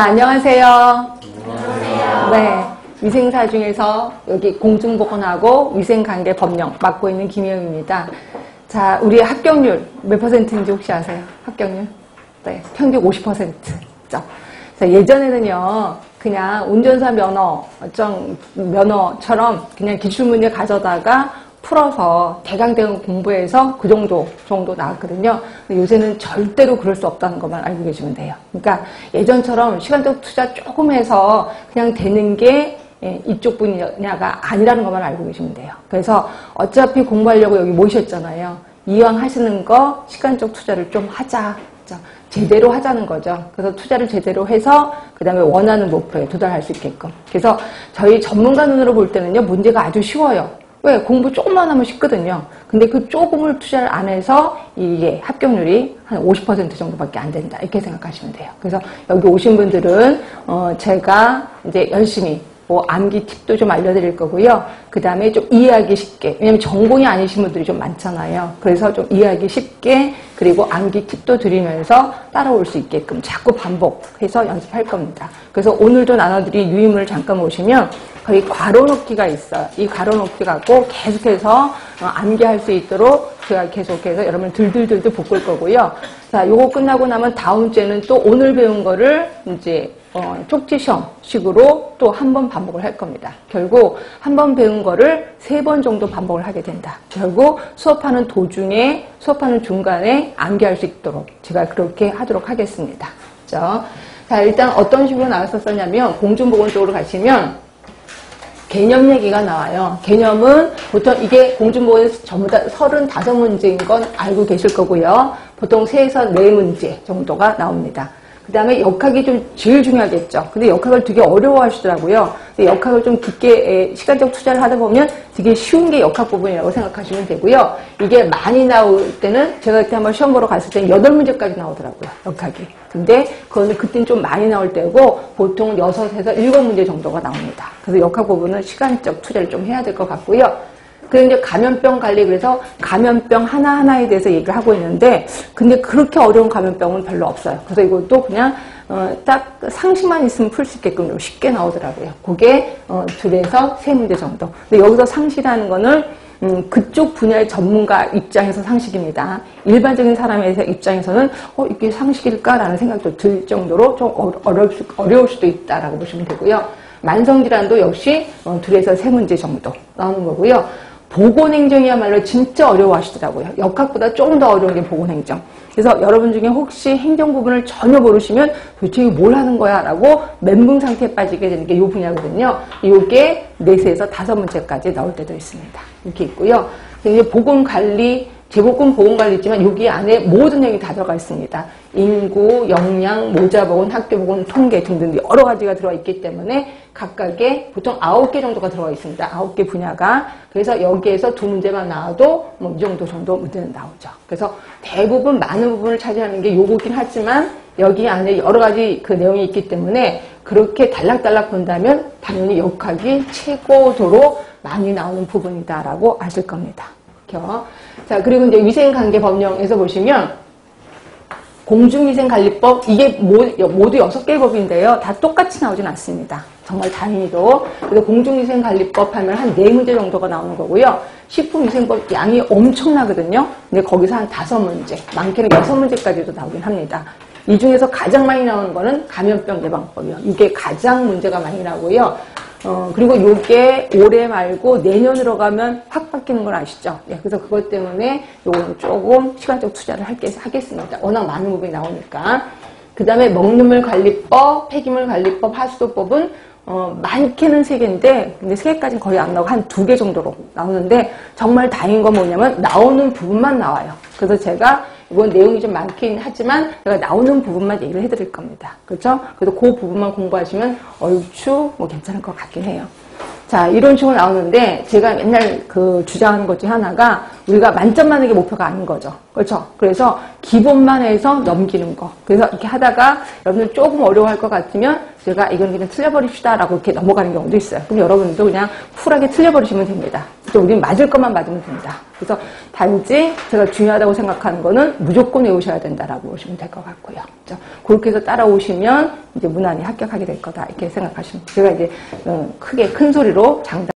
안녕하세요. 안녕하세요. 네, 위생사 중에서 여기 공중보건하고 위생관계법령 맡고 있는 김혜영입니다. 자, 우리 합격률 몇 퍼센트인지 혹시 아세요? 합격률? 네, 평균 50%죠. 예전에는요, 그냥 운전사 면허처럼 그냥 기출문제 가져다가 풀어서 대강대강 공부해서 그 정도 나왔거든요. 근데 요새는 절대로 그럴 수 없다는 것만 알고 계시면 돼요. 그러니까 예전처럼 시간적 투자 조금 해서 그냥 되는 게 이쪽 분야가 아니라는 것만 알고 계시면 돼요. 그래서 어차피 공부하려고 여기 모이셨잖아요. 이왕 하시는 거 시간적 투자를 좀 하자. 제대로 하자는 거죠. 그래서 투자를 제대로 해서 그 다음에 원하는 목표에 도달할 수 있게끔. 그래서 저희 전문가 눈으로 볼 때는요, 문제가 아주 쉬워요. 왜? 공부 조금만 하면 쉽거든요. 근데 그 조금을 투자를 안 해서 이게 합격률이 한 50% 정도밖에 안 된다. 이렇게 생각하시면 돼요. 그래서 여기 오신 분들은 제가 이제 열심히 암기 팁도 좀 알려드릴 거고요. 그 다음에 좀 이해하기 쉽게, 왜냐면 전공이 아니신 분들이 좀 많잖아요. 그래서 좀 이해하기 쉽게, 그리고 암기 팁도 드리면서 따라올 수 있게끔 자꾸 반복해서 연습할 겁니다. 그래서 오늘도 나눠드릴 유인물을 잠깐 보시면 거의 괄호넣기가 있어요. 이 괄호넣기 갖고 계속해서 암기할 수 있도록 제가 계속해서 여러분을 들들들들 볶을 거고요. 자, 요거 끝나고 나면 다음 주에는 또 오늘 배운 거를 이제 쪽지 시험식으로 또 한 번 반복을 할 겁니다. 결국 한 번 배운 거를 3번 정도 반복을 하게 된다. 결국 수업하는 도중에, 수업하는 중간에 암기할 수 있도록 제가 그렇게 하도록 하겠습니다. 그렇죠? 자, 일단 어떤 식으로 나왔었냐면 공중보건 쪽으로 가시면 개념 얘기가 나와요. 개념은 보통 이게 공중보건에서 전부 다 35문제인 건 알고 계실 거고요. 보통 3에서 4문제 정도가 나옵니다. 그 다음에 역학이 좀 제일 중요하겠죠. 근데 역학을 되게 어려워 하시더라고요. 근데 역학을 좀 깊게 시간적 투자를 하다 보면 되게 쉬운 게 역학 부분이라고 생각하시면 되고요. 이게 많이 나올 때는 제가 그때 한번 시험 보러 갔을 때는 8문제까지 나오더라고요. 역학이. 근데 그때는 좀 많이 나올 때고 보통 6에서 7문제 정도가 나옵니다. 그래서 역학 부분은 시간적 투자를 좀 해야 될 것 같고요. 그리고 이제 감염병 관리, 그래서 감염병 하나하나에 대해서 얘기를 하고 있는데, 근데 그렇게 어려운 감염병은 별로 없어요. 그래서 이것도 그냥, 딱 상식만 있으면 풀 수 있게끔 쉽게 나오더라고요. 그게, 2에서 3문제 정도. 근데 여기서 상식이라는 거는, 그쪽 분야의 전문가 입장에서 상식입니다. 일반적인 사람의 입장에서는, 이게 상식일까라는 생각도 들 정도로 좀 어려울 수도 있다라고 보시면 되고요. 만성질환도 역시 2에서 3문제 정도 나오는 거고요. 보건행정이야말로 진짜 어려워하시더라고요. 역학보다 조금 더 어려운 게 보건행정. 그래서 여러분 중에 혹시 행정 부분을 전혀 모르시면 도대체 이거 뭘 하는 거야? 라고 멘붕 상태에 빠지게 되는 게 이 분야거든요. 이게 4에서 5문제까지 나올 때도 있습니다. 이렇게 있고요. 이제 보건관리, 제복근 보건관리 있지만 여기 안에 모든 내용이 다 들어가 있습니다. 인구, 역량, 모자보건, 학교보건, 통계 등등 여러 가지가 들어가 있기 때문에 각각의 보통 9개 정도가 들어가 있습니다. 9개 분야가. 그래서 여기에서 2문제만 나와도 이 정도 문제는 나오죠. 그래서 대부분 많은 부분을 차지하는 게 요거긴 하지만 여기 안에 여러 가지 그 내용이 있기 때문에 그렇게 달락달락 본다면 당연히 역학이 최고도로 많이 나오는 부분이다라고 아실 겁니다. 자, 그리고 이제 위생관계법령에서 보시면 공중위생관리법, 이게 모두 6개의 법인데요. 다 똑같이 나오진 않습니다. 정말 다행히도. 그래서 공중위생관리법 하면 한 4문제 정도가 나오는 거고요. 식품위생법 양이 엄청나거든요. 근데 거기서 한 5문제, 많게는 6문제까지도 나오긴 합니다. 이 중에서 가장 많이 나오는 거는 감염병 예방법이요. 이게 가장 문제가 많이 나오고요. 그리고 요게 올해 말고 내년으로 가면 확 바뀌는 걸 아시죠? 예, 그래서 그것 때문에 요거는 조금 시간적 투자를 하겠습니다. 워낙 많은 부분이 나오니까. 그 다음에 먹는물 관리법, 폐기물 관리법, 하수도법은 많게는 3개인데, 근데 3개까지는 거의 안 나오고 한 2개 정도로 나오는데, 정말 다행인 건 뭐냐면 나오는 부분만 나와요. 그래서 제가 이건 내용이 좀 많긴 하지만 제가 나오는 부분만 얘기를 해드릴 겁니다. 그렇죠? 그래서 그 부분만 공부하시면 얼추 괜찮을 것 같긴 해요. 자, 이런 식으로 나오는데 제가 맨날 주장하는 것 중 하나가 우리가 만점 맞는 게 목표가 아닌 거죠. 그렇죠? 그래서 기본만 해서 넘기는 거. 그래서 이렇게 하다가 여러분들 조금 어려워할 것 같으면 제가 이건 그냥 틀려버립시다 라고 이렇게 넘어가는 경우도 있어요. 그럼 여러분도 그냥 쿨하게 틀려버리시면 됩니다. 그래서 우리는 맞을 것만 맞으면 됩니다. 그래서 단지 제가 중요하다고 생각하는 거는 무조건 외우셔야 된다라고 보시면 될 것 같고요. 그렇죠? 그렇게 해서 따라오시면 이제 무난히 합격하게 될 거다 이렇게 생각하시면 제가 이제 크게 큰 소리로 장담